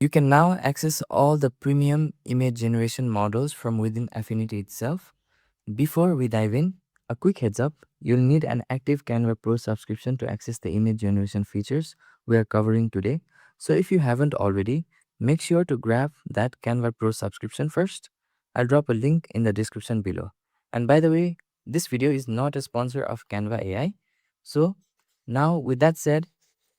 You can now access all the premium image generation models from within Affinity itself. Before we dive in, a quick heads up, you'll need an active Canva Pro subscription to access the image generation features we are covering today. So if you haven't already, make sure to grab that Canva Pro subscription first. I'll drop a link in the description below. And by the way, this video is not a sponsor of Canva AI. So now with that said,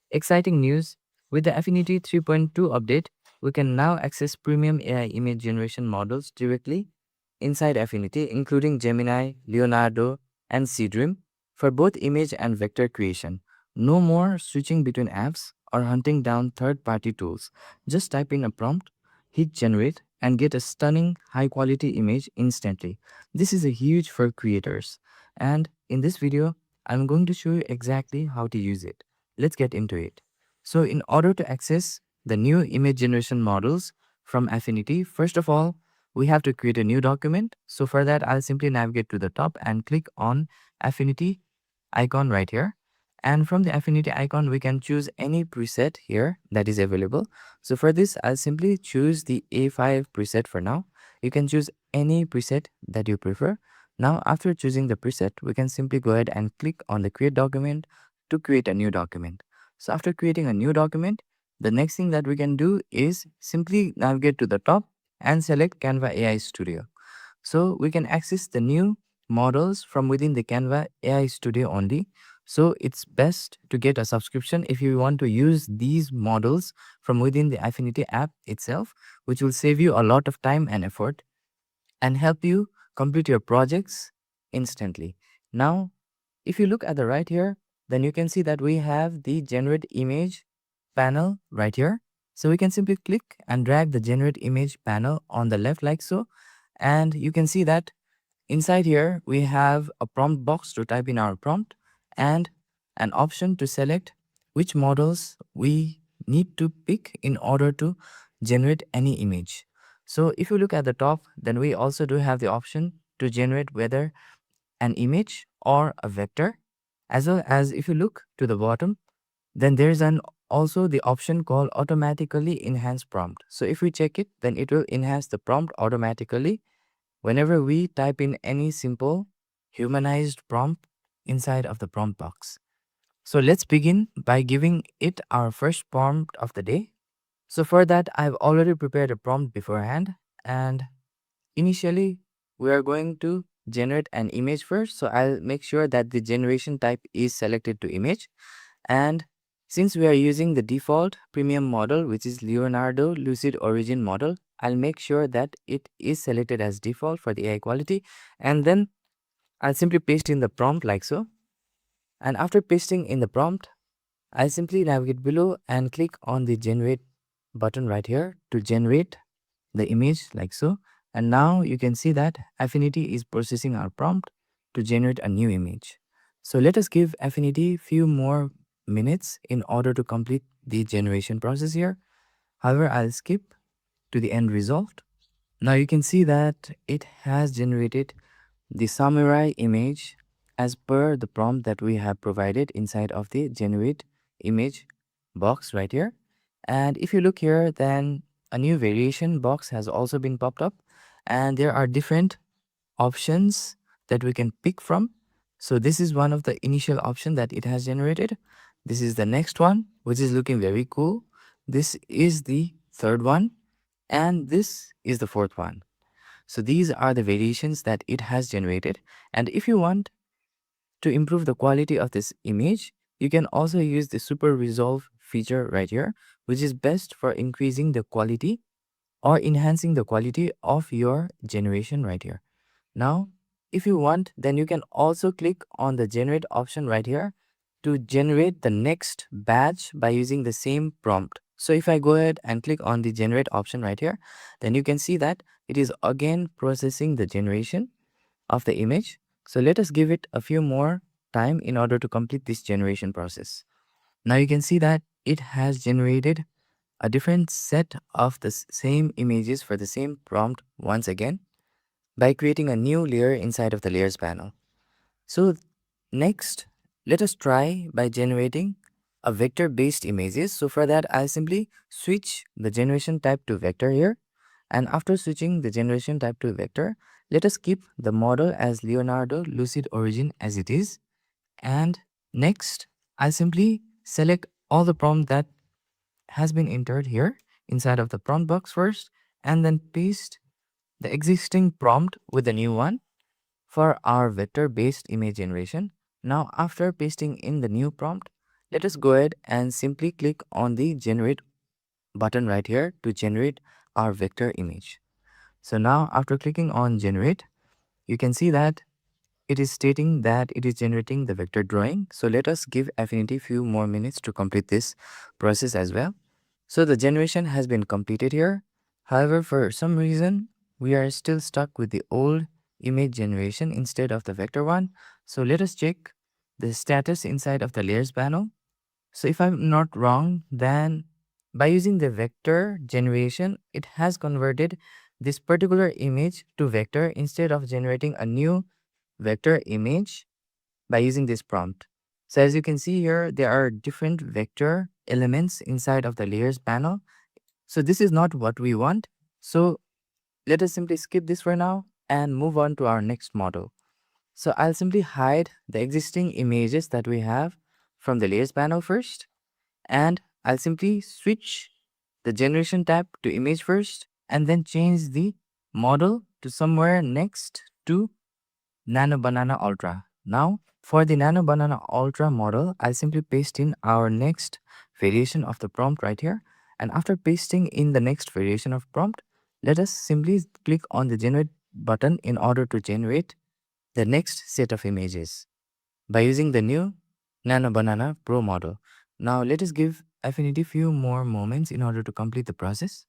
exciting news! With the Affinity 3.2 update, we can now access premium AI image generation models directly inside Affinity, including Gemini, Leonardo, and SeeDream for both image and vector creation. No more switching between apps or hunting down third-party tools. Just type in a prompt, hit generate, and get a stunning high-quality image instantly. This is a huge for creators. And in this video, I'm going to show you exactly how to use it. Let's get into it. So in order to access the new image generation models from Affinity, first of all, we have to create a new document. So for that, I'll simply navigate to the top and click on Affinity icon right here. And from the Affinity icon, we can choose any preset here that is available. So for this, I'll simply choose the A5 preset for now. You can choose any preset that you prefer. Now, after choosing the preset, we can simply go ahead and click on the create document to create a new document. So after creating a new document, the next thing that we can do is simply navigate to the top and select Canva AI Studio. So we can access the new models from within the Canva AI Studio only. So it's best to get a subscription if you want to use these models from within the Affinity app itself, which will save you a lot of time and effort and help you complete your projects instantly. Now, if you look at the right here, then you can see that we have the generate image panel right here. So we can simply click and drag the generate image panel on the left like so. And you can see that inside here, we have a prompt box to type in our prompt and an option to select which models we need to pick in order to generate any image. So if you look at the top, then we also do have the option to generate whether an image or a vector. As well as if you look to the bottom, then there's an also the option called automatically enhance prompt. So if we check it, then it will enhance the prompt automatically whenever we type in any simple humanized prompt inside of the prompt box. So let's begin by giving it our first prompt of the day. So for that, I've already prepared a prompt beforehand, and initially we are going to generate an image first. So I'll make sure that the generation type is selected to image. And since we are using the default premium model, which is Leonardo Lucid Origin model, I'll make sure that it is selected as default for the AI quality. And then I'll simply paste in the prompt like so. And after pasting in the prompt, I'll simply navigate below and click on the generate button right here to generate the image like so. And now you can see that Affinity is processing our prompt to generate a new image. So let us give Affinity few more minutes in order to complete the generation process here. However, I'll skip to the end result. Now you can see that it has generated the samurai image as per the prompt that we have provided inside of the generate image box right here. And if you look here, then a new variation box has also been popped up, and there are different options that we can pick from. So this is one of the initial option that it has generated. This is the next one, which is looking very cool. This is the third one, and this is the fourth one. So these are the variations that it has generated. And if you want to improve the quality of this image, you can also use the super resolve feature right here, which is best for increasing the quality or enhancing the quality of your generation right here. Now, if you want, then you can also click on the generate option right here to generate the next batch by using the same prompt. So if I go ahead and click on the generate option right here, then you can see that it is again processing the generation of the image. So let us give it a few more time in order to complete this generation process. Now you can see that it has generated a different set of the same images for the same prompt once again by creating a new layer inside of the layers panel. So next, let us try by generating a vector-based images. So for that, I'll simply switch the generation type to vector here. And after switching the generation type to vector, let us keep the model as Leonardo Lucid Origin as it is. And next, I'll simply select all the prompt that has been entered here inside of the prompt box first, and then paste the existing prompt with the new one for our vector-based image generation. Now, after pasting in the new prompt, let us go ahead and simply click on the generate button right here to generate our vector image. So now after clicking on generate, you can see that it is stating that it is generating the vector drawing. So let us give Affinity few more minutes to complete this process as well. So the generation has been completed here. However, for some reason, we are still stuck with the old image generation instead of the vector one. So let us check the status inside of the layers panel. So if I'm not wrong, then by using the vector generation, it has converted this particular image to vector instead of generating a new vector image by using this prompt. So as you can see here, there are different vector elements inside of the layers panel. So this is not what we want. So let us simply skip this for now and move on to our next model. So I'll simply hide the existing images that we have from the layers panel first, and I'll simply switch the generation tab to image first and then change the model to somewhere next to Nano Banana Ultra. Now, for the Nano Banana Ultra model, I'll simply paste in our next variation of the prompt right here. And after pasting in the next variation of prompt, let us simply click on the generate button in order to generate the next set of images by using the new Nano Banana Pro model. Now, let us give Affinity few more moments in order to complete the process.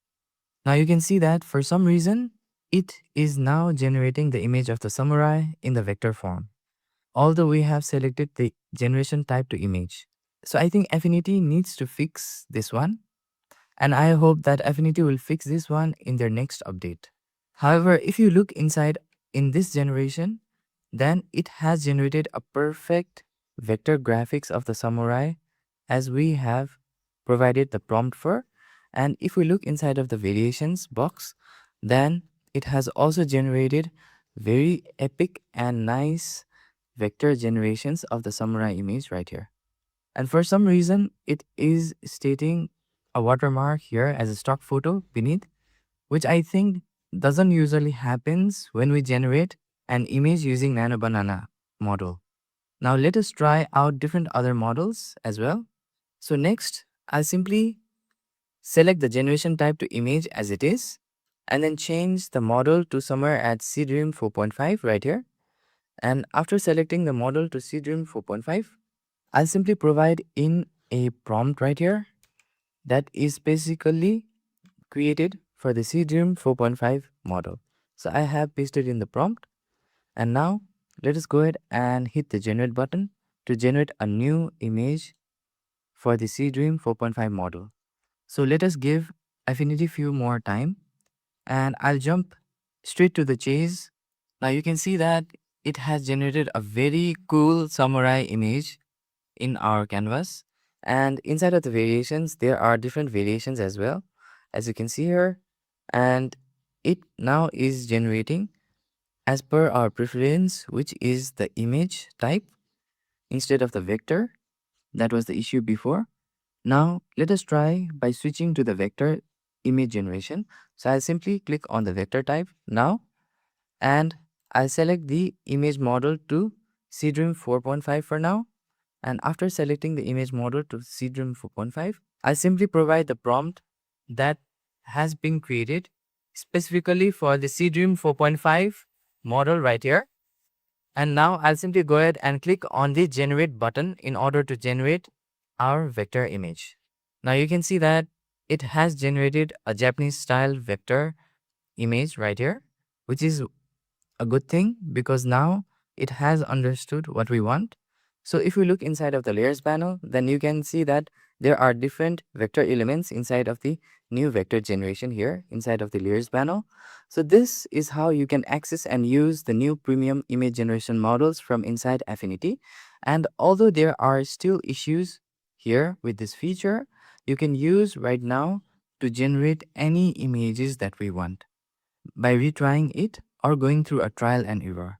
Now you can see that for some reason, it is now generating the image of the samurai in the vector form, although we have selected the generation type to image. So I think Affinity needs to fix this one, and I hope that Affinity will fix this one in their next update. However, if you look inside in this generation, then it has generated a perfect vector graphics of the samurai as we have provided the prompt for. And if we look inside of the variations box, then it has also generated very epic and nice vector generations of the samurai image right here. And for some reason, it is stating a watermark here as a stock photo beneath, which I think doesn't usually happens when we generate an image using Nano Banana model. Now let us try out different other models as well. So next, I'll simply select the generation type to image as it is, and then change the model to somewhere at SeeDream 4.5 right here. And after selecting the model to SeeDream 4.5, I'll simply provide in a prompt right here that is basically created for the SeeDream 4.5 model. So I have pasted in the prompt, and now let us go ahead and hit the generate button to generate a new image for the SeeDream 4.5 model. So let us give Affinity few more time, and I'll jump straight to the chase. Now you can see that it has generated a very cool samurai image in our canvas, and inside of the variations there are different variations as well, as you can see here, and it now is generating as per our preference, which is the image type instead of the vector. That was the issue before. Now let us try by switching to the vector image generation. So I'll simply click on the vector type now, and I'll select the image model to SeeDream 4.5 for now. And after selecting the image model to SeeDream 4.5, I simply provide the prompt that has been created specifically for the SeeDream 4.5 model right here. And now I'll simply go ahead and click on the generate button in order to generate our vector image. Now you can see that it has generated a Japanese style vector image right here, which is a good thing because now it has understood what we want. So if we look inside of the layers panel, then you can see that there are different vector elements inside of the new vector generation here inside of the layers panel. So this is how you can access and use the new premium image generation models from inside Affinity. And although there are still issues Here, with this feature, you can use right now to generate any images that we want by retrying it or going through a trial and error.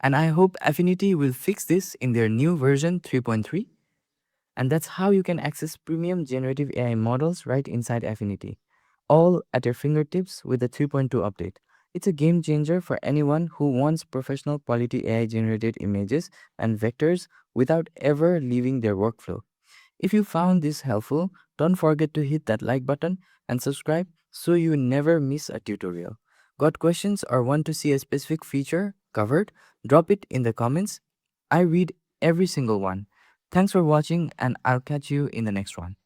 And I hope Affinity will fix this in their new version 3.3. And that's how you can access premium generative AI models right inside Affinity, all at your fingertips with the 3.2 update. It's a game changer for anyone who wants professional quality AI generated images and vectors without ever leaving their workflow. If you found this helpful, don't forget to hit that like button and subscribe so you never miss a tutorial. Got questions or want to see a specific feature covered? Drop it in the comments. I read every single one. Thanks for watching, and I'll catch you in the next one.